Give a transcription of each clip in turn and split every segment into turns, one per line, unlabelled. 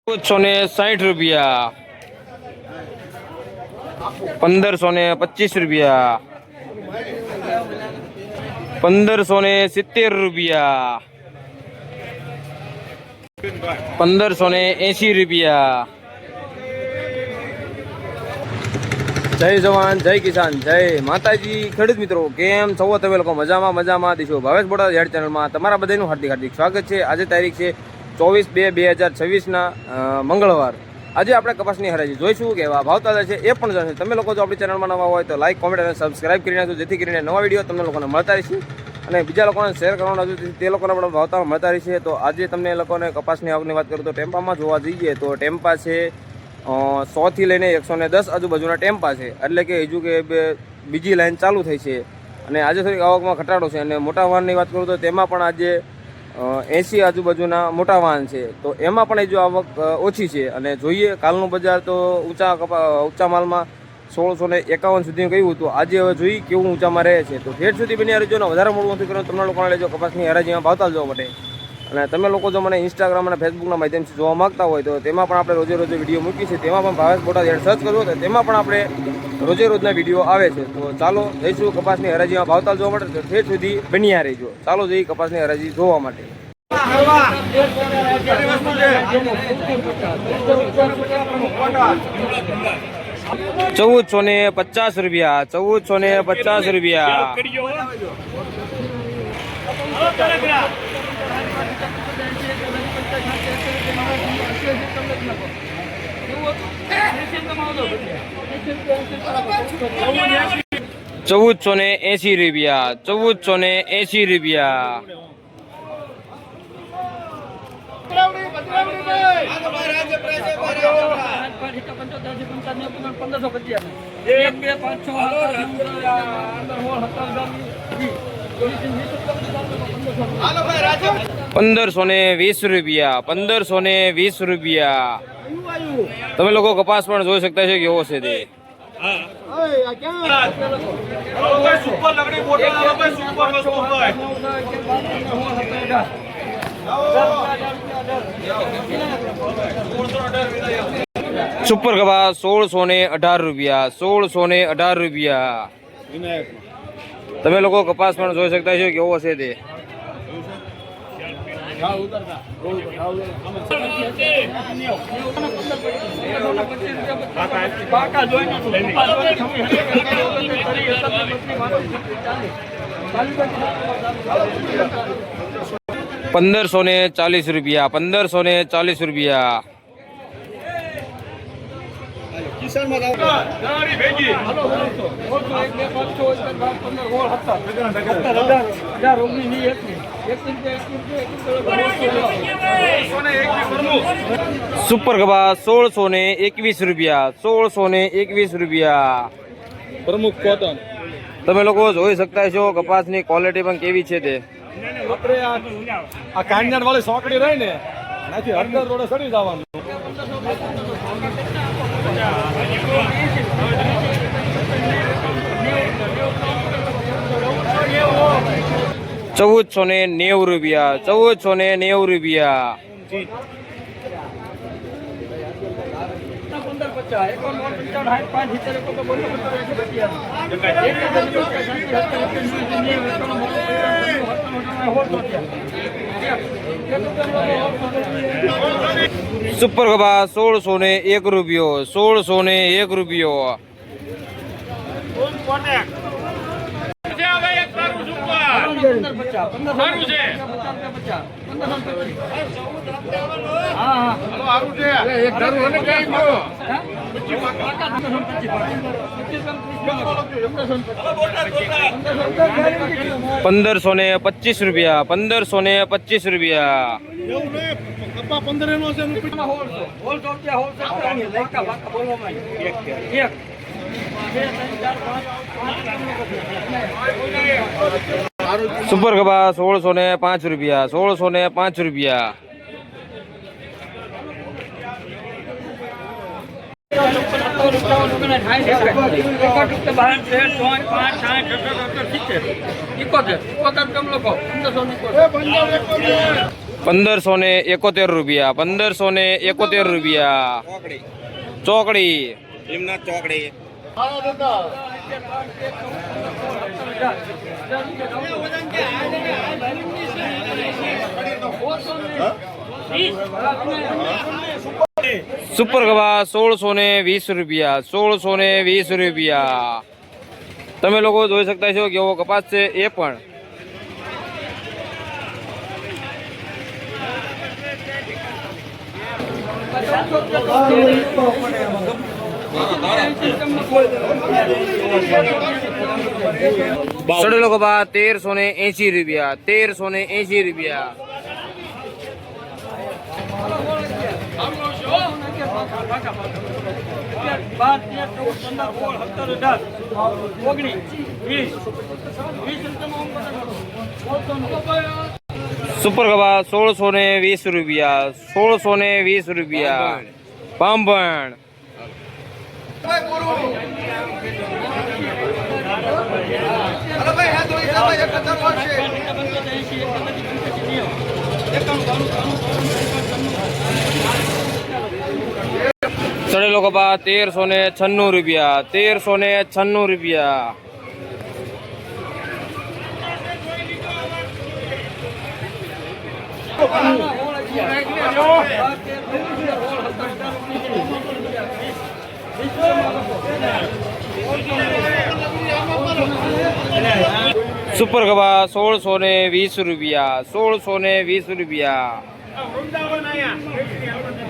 1460 रुपया, 1525 रुपया, 1570 रुपया, 1580 रुपया। जय जवान जय किसान जय माताजी। ખેડૂત મિત્રો કેમ છો તમે લોકો? મજામાં દીશો ભાવેશ બોટાદ હેડ ચેનલમાં તમારા બધાનું હાર્દિક સ્વાગત છે। આજે તારીખ છે 24/2/2026 મંગળવાર। આજે આપણે કપાસની હરાજી જોઈશું કે એવા ભાવ તાજા છે એ પણ જાણશું। તમે લોકો જો આપણી ચેનલમાં નવા હોય તો લાઈક કોમેન્ટ અને સબસ્ક્રાઇબ કરી નાખજો, જેથી કરીને નવા વિડીયો તમને લોકોને મળતા રહેશે અને બીજા લોકોને શેર કરવાના છે, તે લોકોને પણ ભાવ તાજા મળતા રહેશે। તો આજે તમને લોકોને કપાસની આવકની વાત કરું તો ટેમ્પામાં જોવા જઈએ તો ટેમ્પા છે 100 થી લઈને 110 આજુબાજુના ટેમ્પા છે, એટલે કે હજુ કે બીજી લાઈન ચાલુ થઈ છે અને આજે થોડીક આવકમાં ઘટાડો છે। અને મોટા વાહનની વાત કરું તો તેમાં પણ આજે 80 આજુબાજુના મોટા વાહન છે, તો એમાં પણ હજુ આવક ઓછી છે। અને જોઈએ કાલનું બજાર તો ઊંચા માલમાં 1651 સુધી ગયું હતું, આજે હવે જોઈએ કેવું ઊંચામાં રહે છે। તો ઠેઠ સુધી બની રહેજો ને વધારે મોડું નથી કરવાનું તમને લોકોને લેજો કપાસની હરાજીમાં ભાવતાલ જોવા માટે। અને તમે લોકો જો મને ઇન્સ્ટાગ્રામ અને ફેસબુકના માધ્યમથી જોવા માગતા હોય તો તેમાં પણ આપણે રોજે વિડીયો મૂકી છે, તેમાં પણ ભાવેશ બોટાદ હેડ સર્ચ કરવો તો તેમાં પણ આપણે રોજના વિડીયો આવે છે। તો ચાલો જઈશું કપાસની હરાજીમાં ભાવતાલ જોવા માટે, તો ઠેઠ સુધી બન્યા રહેજો। ચાલો જઈએ કપાસની હરાજી જોવા માટે। 1450 રૂપિયા, 1450 રૂપિયા, 1480 રૂપિયા, 1480 રૂપિયા, 1520 રૂપિયા, 1520 રૂપિયા। તમે લોકો કપાસ પણ જોઈ શકતા છો કેવો છે તે। 1618 રૂપિયા, 1618 રૂપિયા। તમે લોકો કપાસ પણ જોઈ શકતા છો કેવો છે તે। 1540 રૂપિયા, 1540 રૂપિયા। સુપર કપાસ 1621 રૂપિયા, 1621 રૂપિયા।
પ્રમુખ કોટન
તમે લોકો જોઈ શકતા છો કપાસની ક્વોલિટી પણ કેવી છે તે।
આ કાંડિયાર વાળી સોકડી રહી ને નાથી હળદર રોડે સડી જવાનું। 1490 રૂપિયા, 1490 રૂપિયા। 1550 સુપર કપાસ 1601 રૂપિયો, 1601 રૂપિયો। ₹1525 રૂપિયા, 1525 રૂપિયા। સુપર કપાસ 1605 રૂપિયા, 1605 રૂપિયા। 1550
1571 રૂપિયા, 1571 રૂપિયા. ચોકડી
ભીમનાથ ચોકડી.
સુપર ગવા 1620 રૂપિયા, 1620 રૂપિયા. તમે લોકો જોઈ શકતા છો કેવો કપાસ છે એ પણ. સડેલો કપા 1380 રૂપિયા, 1380 રૂપિયા. સુપર કપા 1620 રૂપિયા, 1620 રૂપિયા. પાંભણ ચડેલો કપા 1396 રૂપિયા, 1396 રૂપિયા. સુપર કપા 1620 રૂપિયા, 1620 રૂપિયા.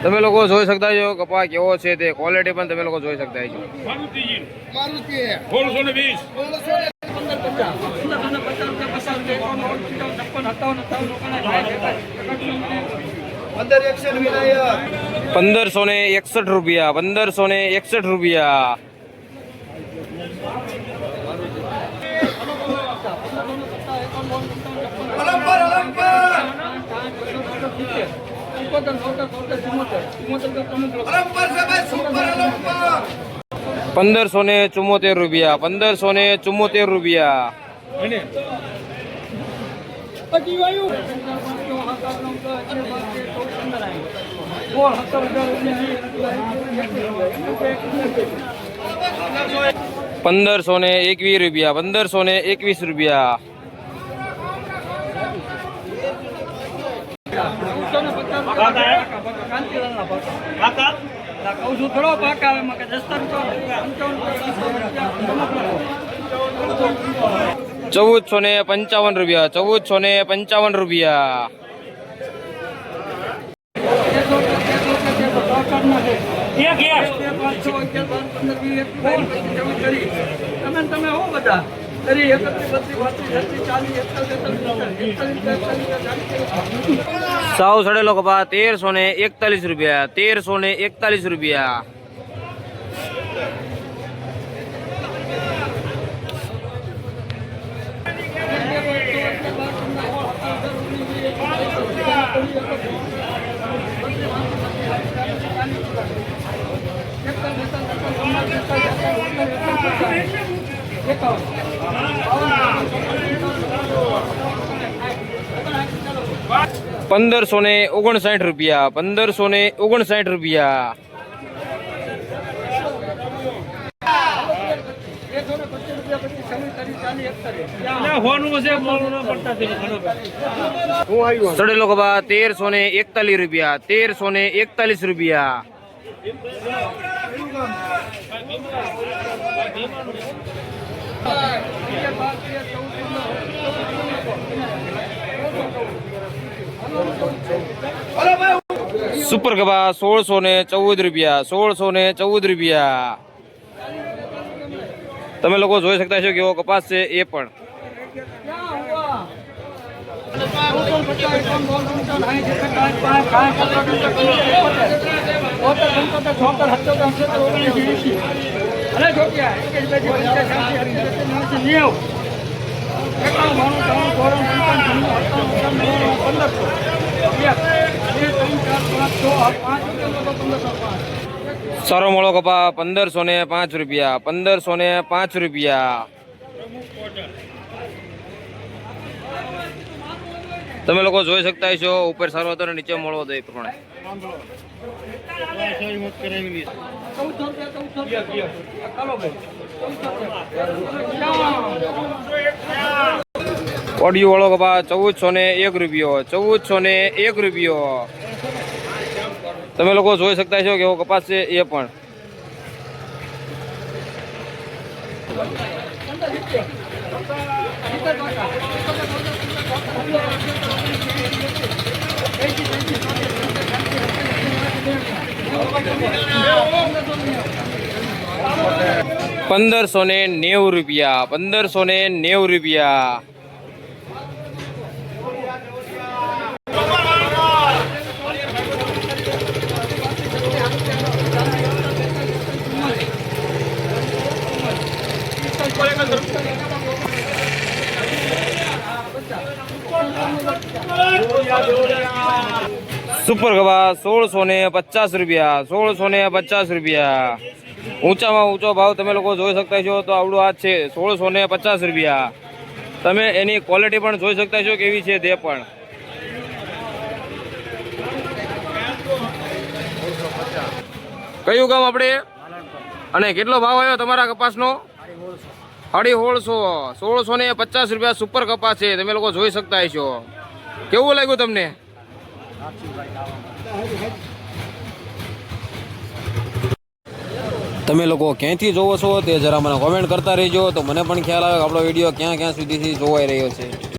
તમે લોકો જોઈ શકતા છો કપા કેવો છે તે ક્વોલિટી પણ તમે લોકો જોઈ શકતા છો. 1561 રૂપિયા, 1561 રૂપિયા. પંદરસો ને 74 રૂપિયા, 1574 રૂપિયા. પંદરસો ને 21 રૂપિયા, 1521 રૂપિયા. ચૌદસો ને 55 રૂપિયા, 1455 રૂપિયા. સાવ સડેલો કપા 1341 રૂપિયા, 1341 રૂપિયા. પંદરસો ને 59 રૂપિયા, 1559 રૂપિયા. સડેલો કપા 1341 રૂપિયા, 1341 રૂપિયા. સુપર કપા 1614 રૂપિયા, 1614 રૂપિયા. તમે લોકો જોઈ શકતા છો કેવો કપાસ છે એ પણ. સારો મોળો કપા 1505 રૂપિયા, 1505 રૂપિયા. તમે લોકો જોઈ શકતા છો ઉપર સારો હતો ને નીચે મળવો હતો એ પ્રમાણે. ઓડિયો વાળો કપા 1401 રૂપિયો, 1401 રૂપિયો. તમે લોકો જોઈ શકતા છો કેવો કપાસ છે એ પણ. ₹1590, ₹1590. સુપર ગવા 1650 રૂપિયા, 1650 રૂપિયા. ઊંચામાં ઊંચો ભાવ તમે લોકો જોઈ શકતા છો તો આવડું આ છે 1650 રૂપિયા. તમે એની ક્વોલિટી પણ જોઈ શકતા છો કેવી છે તે પણ. કયું ગામ આપણે અને કેટલો ભાવ આવ્યો તમારા કપાસનો? 1650, 1650 રૂપિયા સુપર કપાસ છે. તમે લોકો જોઈ શકતા છો. કેવું લાગ્યું તમને? તમે લોકો ક્યાંથી જોવો છો તે જરા મને કોમેન્ટ કરતા રહેજો તો મને પણ ખ્યાલ આવે કે આપણો વિડીયો ક્યાં ક્યાં સુધીથી જોવાઈ રહ્યો છે.